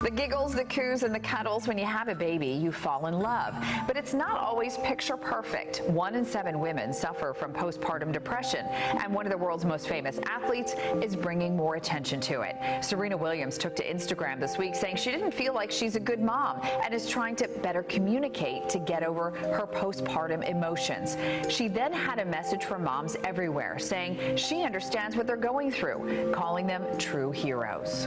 The giggles, the coos, and the cuddles. When you have a baby, you fall in love. But it's not always picture perfect. 1 in 7 women suffer from postpartum depression, and one of the world's most famous athletes is bringing more attention to it. Serena Williams took to Instagram this week saying she didn't feel like she's a good mom and is trying to better communicate to get over her postpartum emotions. She then had a message for moms everywhere saying she understands what they're going through, calling them true heroes.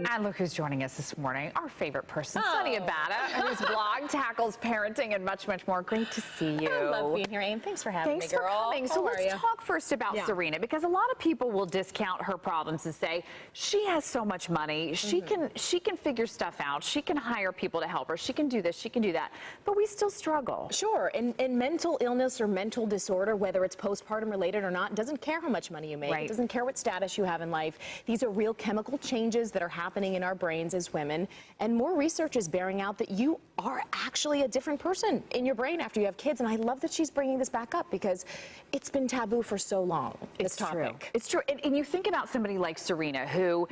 And look who's joining us this morning, our favorite person, Sunny Abata, whose blog tackles parenting and much, much more. Great to see you. I love being here, Aim. Thanks for having me, girl. Thanks for coming. So let's talk first about Serena, because a lot of people will discount her problems and say she has so much money, she can figure stuff out, she can hire people to help her, she can do this, she can do that, but we still struggle. Sure, and mental illness or mental disorder, whether it's postpartum related or not, doesn't care how much money you make, it doesn't care what status you have in life. These are real chemical changes that are happening in our brains as women, and more research is bearing out that you are actually a different person in your brain after you have kids. And I love that she's bringing this back up because it's been taboo for so long, this topic. It's true. And you think about somebody like Serena who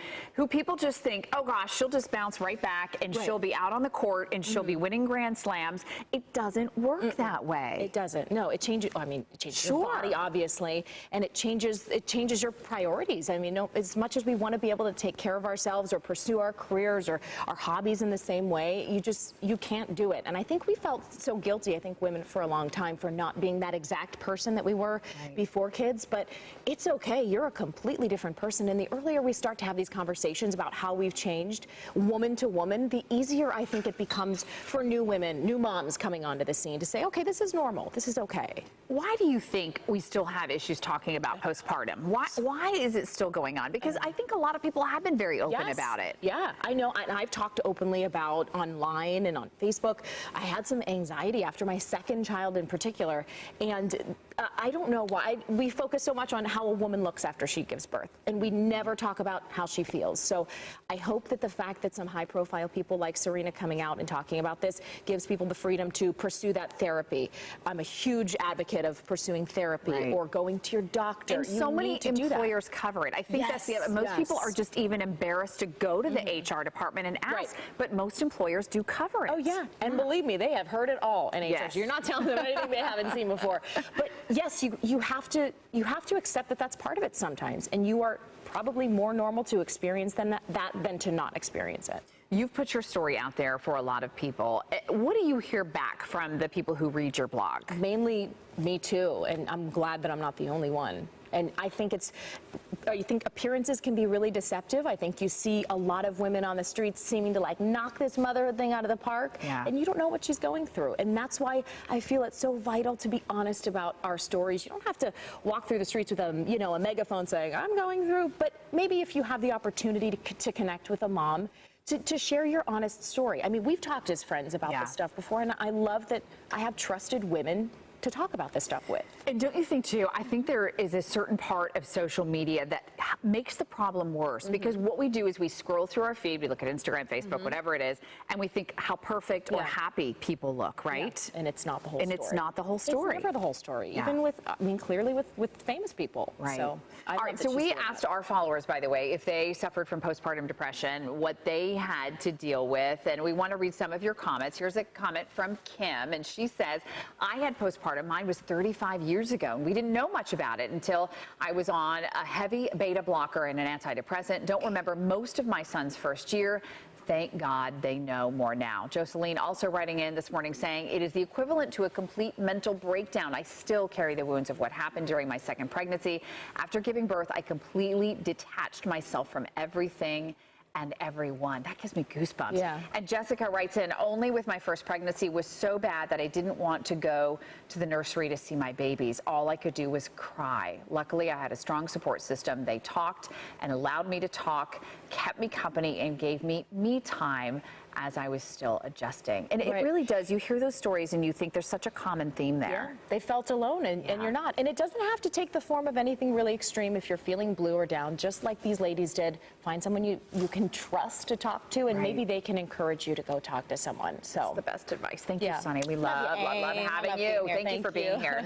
people just think, oh gosh, she'll just bounce right back and she'll be out on the court and she'll be winning Grand Slams. It doesn't work that way. It doesn't. No, it changes, I mean, it changes your body, obviously, and it changes your priorities. I mean, as much as we want to be able to take care of ourselves or pursue our careers or our hobbies in the same way, you can't do it. And I think we felt so guilty, I think women for a long time, for not being that exact person that we were before kids, but it's okay. You're a completely different person. And the earlier we start to have these conversations about how we've changed woman to woman, the easier I think it becomes for new women, new moms coming onto the scene to say, okay, this is normal, this is okay. Why do you think we still have issues talking about postpartum? Why is it still going on? Because I think a lot of people have been very open about it. Yeah, I know, and I've talked openly about online and on Facebook. I had some anxiety after my second child in particular, and I don't know why. We focus so much on how a woman looks after she gives birth, and we never talk about how she feels. So I hope that the fact that some high-profile people like Serena coming out and talking about this gives people the freedom to pursue that therapy. I'm a huge advocate of pursuing therapy or going to your doctor. And so many employers cover it. I think that's the other. Most people are just even embarrassed to go to the HR department and ask, but most employers do cover it. Oh yeah, and believe me, they have heard it all in HR. You're not telling them anything they haven't seen before. But yes, you have to accept that that's part of it sometimes, and you are probably more normal to experience that than to not experience it. You've put your story out there for a lot of people. What do you hear back from the people who read your blog? Mainly me too, and I'm glad that I'm not the only one. And I think appearances can be really deceptive. I think you see a lot of women on the streets seeming to like knock this motherhood thing out of the park, and you don't know what she's going through. And that's why I feel it's so vital to be honest about our stories. You don't have to walk through the streets with a megaphone saying, I'm going through, but maybe if you have the opportunity to connect with a mom, to share your honest story. I mean, we've talked as friends about this stuff before, and I love that I have trusted women to talk about this stuff with. And don't you think too, I think there is a certain part of social media that makes the problem worse, because what we do is we scroll through our feed, we look at Instagram, Facebook, whatever it is, and we think how perfect or happy people look, right? And it's not the whole story. And it's not the whole story. It's never the whole story, even with, I mean, clearly with famous people. Right. So, all right, so we asked our followers, by the way, if they suffered from postpartum depression, what they had to deal with, and we want to read some of your comments. Here's a comment from Kim, and she says, I had postpartum. Mine was 35 years ago, and we didn't know much about it until I was on a heavy beta blocker and an antidepressant. Don't remember most of my son's first year. Thank God they know more now. Jocelyn also writing in this morning saying, it is the equivalent to a complete mental breakdown. I still carry the wounds of what happened during my second pregnancy. After giving birth, I completely detached myself from everything and everyone. That gives me goosebumps. Yeah. And Jessica writes in, only with my first pregnancy was so bad that I didn't want to go to the nursery to see my babies. All I could do was cry. Luckily, I had a strong support system. They talked and allowed me to talk, kept me company, and gave me time as I was still adjusting. And it really does. You hear those stories and you think there's such a common theme there. Yeah. They felt alone, and you're not. And it doesn't have to take the form of anything really extreme. If you're feeling blue or down, just like these ladies did, find someone you can trust to talk to, and maybe they can encourage you to go talk to someone. So that's the best advice. Thank you, Sunny. We love having you. Thank you for being here.